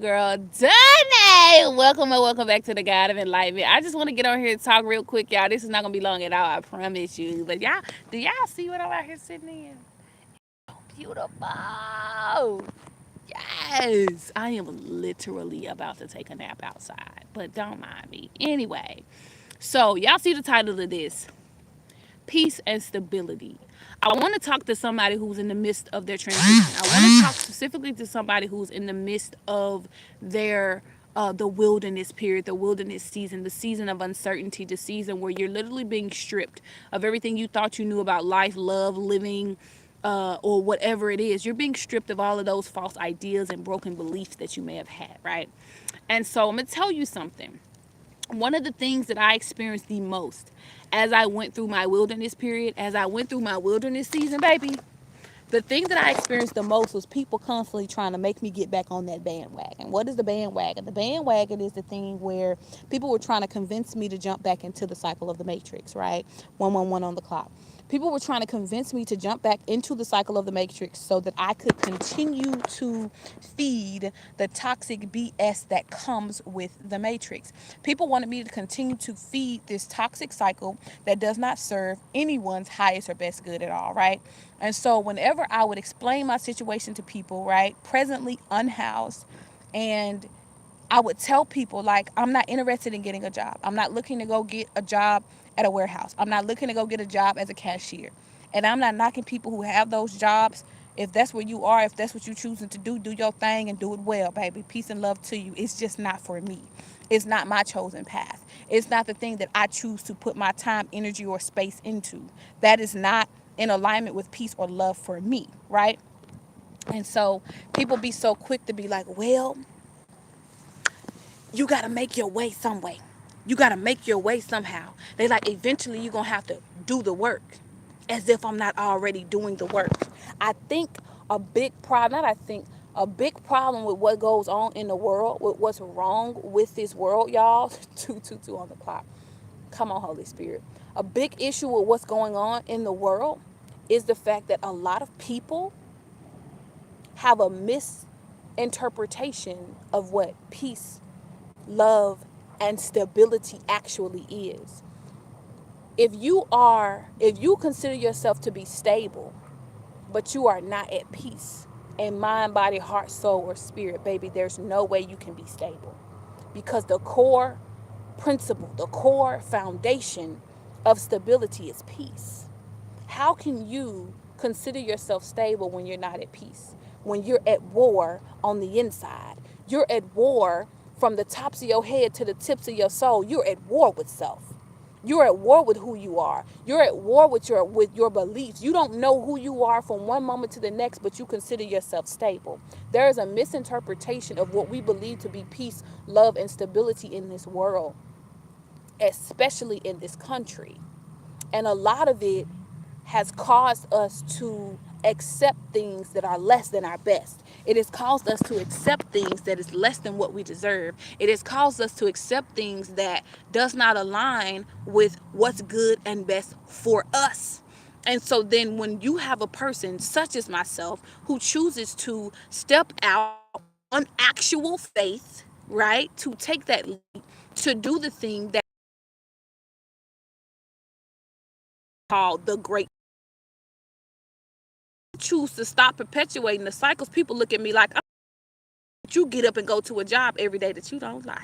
Girl, Danae. Welcome back to the God of Enlightenment. I just want to get on here and talk real quick, y'all. This is not gonna be long at all, I promise you. But y'all, do y'all see what I'm out here sitting in? Beautiful. Yes, I am literally about to take a nap outside, but don't mind me. Anyway, so y'all see the title of this: peace and stability. I want to talk to somebody who's in the midst of their transition. I want to talk specifically to somebody who's in the midst of their the wilderness period, the wilderness season, the season of uncertainty, the season where you're literally being stripped of everything you thought you knew about life, love, living, or whatever it is. You're being stripped of all of those false ideas and broken beliefs that you may have had, right? And so I'm gonna tell you something. One of the things that I experienced the most as I went through my wilderness period, as I went through my wilderness season, baby, the thing that I experienced the most was people constantly trying to make me get back on that bandwagon. What is the bandwagon? The bandwagon is the thing where people were trying to convince me to jump back into the cycle of the matrix, right? 111 on the clock. People were trying to convince me to jump back into the cycle of the matrix so that I could continue to feed the toxic BS that comes with the matrix. People wanted me to continue to feed this toxic cycle that does not serve anyone's highest or best good at all, right? And so whenever I would explain my situation to people, right, presently unhoused, and I would tell people, like, I'm not interested in getting a job. I'm not looking to go get a job at a warehouse. I'm not looking to go get a job as a cashier. And I'm not knocking people who have those jobs. If that's where you are, if that's what you're choosing to do your thing and do it well, baby. Peace and love to you. It's just not for me. It's not my chosen path. It's not the thing that I choose to put my time, energy, or space into. That is not in alignment with peace or love for me, right? And so people be so quick to be like, well, you got to make your way some way. You got to make your way somehow. They like, eventually you're going to have to do the work, as if I'm not already doing the work. I think a big problem, not I think, a big problem with what goes on in the world, with what's wrong with this world, y'all, 222 on the clock. Come on, Holy Spirit. A big issue with what's going on in the world is the fact that a lot of people have a misinterpretation of what peace, love, and stability actually is. If you consider yourself to be stable, but you are not at peace in mind, body, heart, soul, or spirit, baby, there's no way you can be stable. Because the core principle, the core foundation of stability is peace. How can you consider yourself stable when you're not at peace? When you're at war on the inside, you're at war from the tops of your head to the tips of your soul. You're at war with self. You're at war with who you are. You're at war with your beliefs. You don't know who you are from one moment to the next, but you consider yourself stable. There is a misinterpretation of what we believe to be peace, love, and stability in this world, especially in this country. And a lot of it has caused us to accept things that are less than our best. It has caused us to accept things that is less than what we deserve. It has caused us to accept things that does not align with what's good and best for us. And so then when you have a person such as myself who chooses to step out on actual faith, right? To take that leap, to do the thing that called the great, choose to stop perpetuating the cycles. People look at me like, oh, you get up and go to a job every day that you don't like.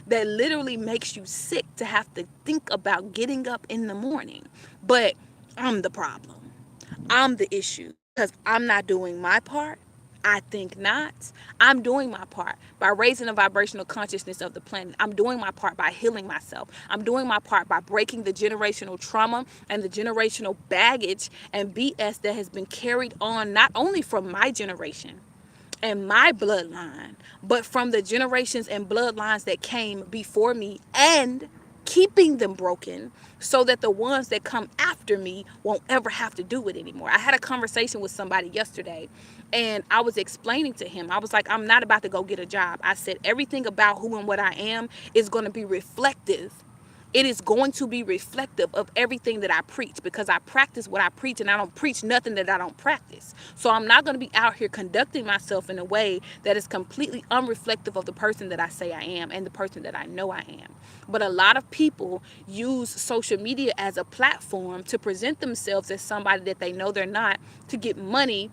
That literally makes you sick to have to think about getting up in the morning. But I'm the problem. I'm the issue because I'm not doing my part. I think not. I'm doing my part by raising the vibrational consciousness of the planet. I'm doing my part by healing myself. I'm doing my part by breaking the generational trauma and the generational baggage and BS that has been carried on not only from my generation and my bloodline, but from the generations and bloodlines that came before me, and keeping them broken so that the ones that come after me won't ever have to do it anymore. I had a conversation with somebody yesterday and I was explaining to him, I was like, I'm not about to go get a job. I said, everything about who and what I am is going to be reflective it is going to be reflective of everything that I preach, because I practice what I preach, and I don't preach nothing that I don't practice. So I'm not going to be out here conducting myself in a way that is completely unreflective of the person that I say I am and the person that I know I am. But a lot of people use social media as a platform to present themselves as somebody that they know they're not, to get money,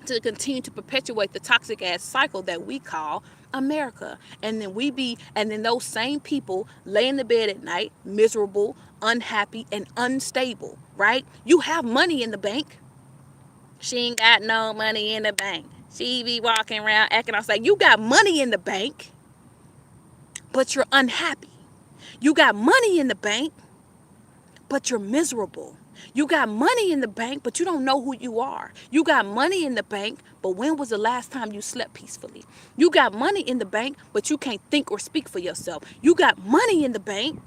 to continue to perpetuate the toxic ass cycle that we call America. And then those same people lay in the bed at night, miserable, unhappy, and unstable, right? You have money in the bank. She ain't got no money in the bank. She be walking around acting like you got money in the bank, but you're unhappy. You got money in the bank, but you're miserable. You got money in the bank, but you don't know who you are. You got money in the bank, but when was the last time you slept peacefully? You got money in the bank, but you can't think or speak for yourself. You got money in the bank.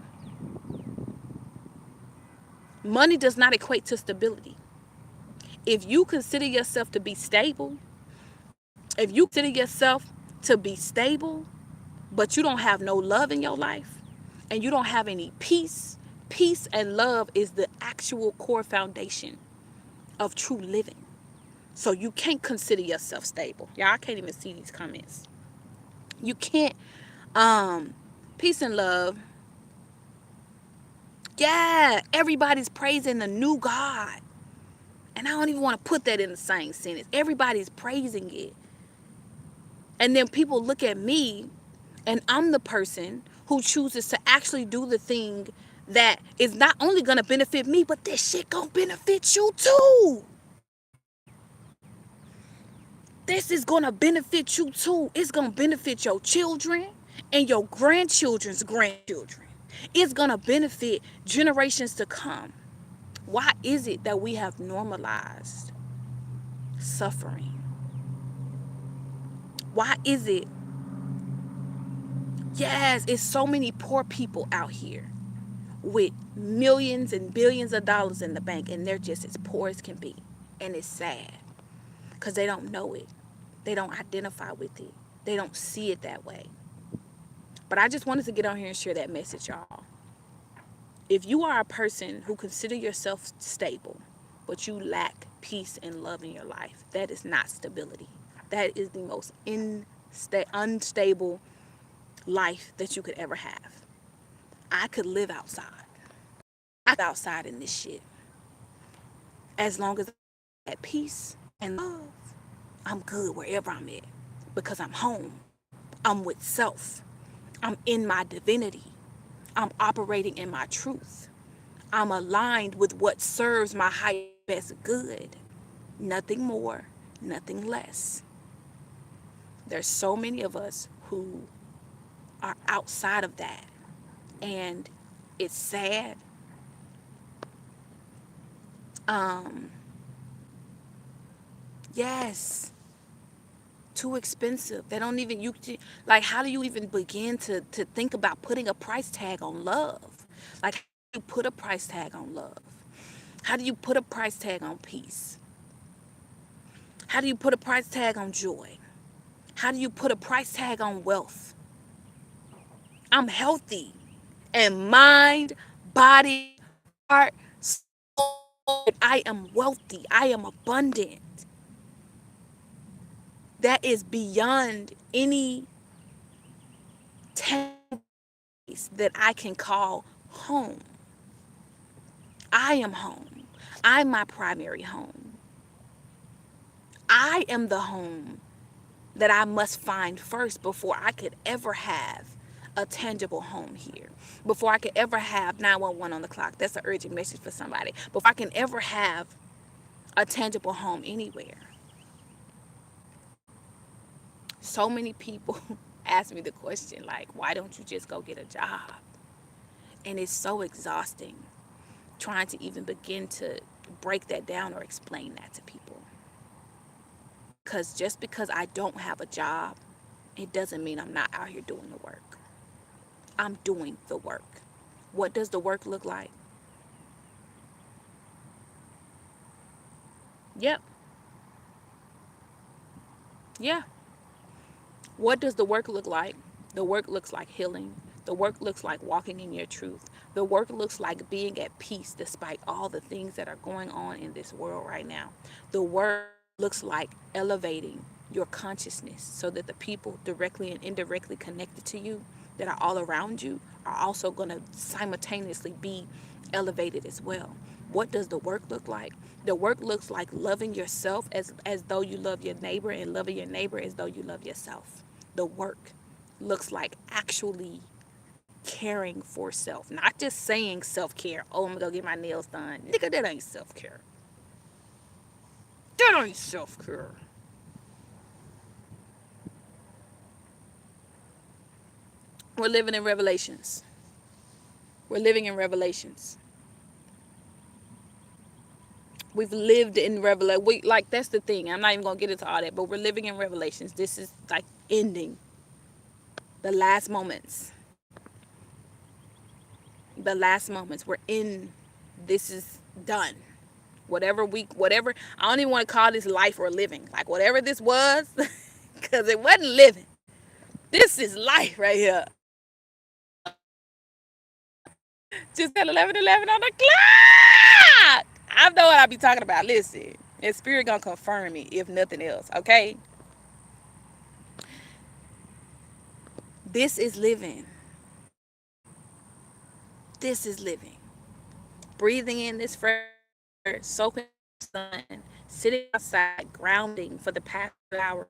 Money does not equate to stability. If you consider yourself to be stable, if you consider yourself to be stable, but you don't have no love in your life and you don't have any peace, peace and love is the actual core foundation of true living. So you can't consider yourself stable. Y'all, I can't even see these comments. You can't. Peace and love. Yeah, everybody's praising the new God. And I don't even want to put that in the same sentence. Everybody's praising it. And then people look at me, and I'm the person who chooses to actually do the thing that is not only going to benefit me, but this shit going to benefit you too. This is going to benefit you too. It's going to benefit your children and your grandchildren's grandchildren. It's going to benefit generations to come. Why is it that we have normalized suffering? Why is it? Yes, it's so many poor people out here with millions and billions of dollars in the bank, and they're just as poor as can be. And it's sad because they don't know it. They don't identify with it. They don't see it that way. But I just wanted to get on here and share that message, y'all. If you are a person who consider yourself stable, but you lack peace and love in your life, that is not stability. That is the most unstable life that you could ever have. I could live outside. I could outside in this shit. As long as I'm at peace and love, I'm good wherever I'm at. Because I'm home. I'm with self. I'm in my divinity. I'm operating in my truth. I'm aligned with what serves my highest best good. Nothing more, nothing less. There's so many of us who are outside of that. And it's sad. Yes. Too expensive. They don't even, like, how do you even begin to think about putting a price tag on love? Like, how do you put a price tag on love? How do you put a price tag on peace? How do you put a price tag on joy? How do you put a price tag on wealth? I'm healthy in mind, body, heart, soul. I am wealthy. I am abundant. That is beyond any place that I can call home. I am home. I'm my primary home. I am the home that I must find first before I could ever have a tangible home here. Before I could ever have 911 on the clock. That's an urgent message for somebody. Before I can ever have a tangible home anywhere. So many people ask me the question, like, why don't you just go get a job? And it's so exhausting trying to even begin to break that down or explain that to people. Because just because I don't have a job, it doesn't mean I'm not out here doing the work. I'm doing the work. What does the work look like? Yep. Yeah. What does the work look like? The work looks like healing. The work looks like walking in your truth. The work looks like being at peace despite all the things that are going on in this world right now. The work looks like elevating your consciousness so that the people directly and indirectly connected to you that are all around you are also going to simultaneously be elevated as well. What does the work look like? The work looks like loving yourself as though you love your neighbor, and loving your neighbor as though you love yourself. The work looks like actually caring for self, not just saying self-care. Oh, I'm gonna go get my nails done. Nigga, that ain't self-care. That ain't self-care. We're living in revelations. We're living in revelations. We've lived in revelation. We like that's the thing. I'm not even gonna get into all that, but we're living in revelations. This is like ending the last moments. The last moments. We're in. This is done. Whatever. I don't even want to call this life or living. Like whatever this was, because it wasn't living. This is life right here. Just at 11:11 on the clock. I know what I be talking about. Listen, and spirit gonna confirm me if nothing else. Okay. This is living. This is living. Breathing in this fresh air, soaking in the sun, sitting outside, grounding for the past hour,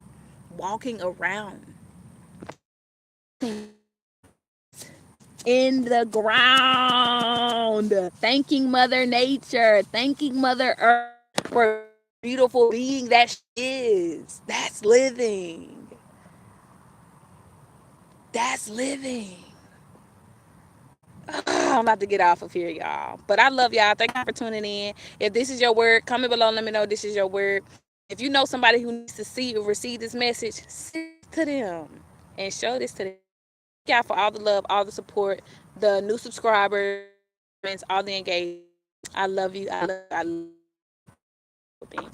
walking around in the ground, thanking Mother Nature, thanking Mother Earth for beautiful being that she is. That's living. That's living. I'm about to get off of here, y'all. But I love y'all. Thank you for tuning in. If this is your word, comment below. Let me know this is your word. If you know somebody who needs to see or receive this message, send it to them and show this to them. Thank y'all for all the love, all the support, the new subscribers, all the engagement. I love you. I love you.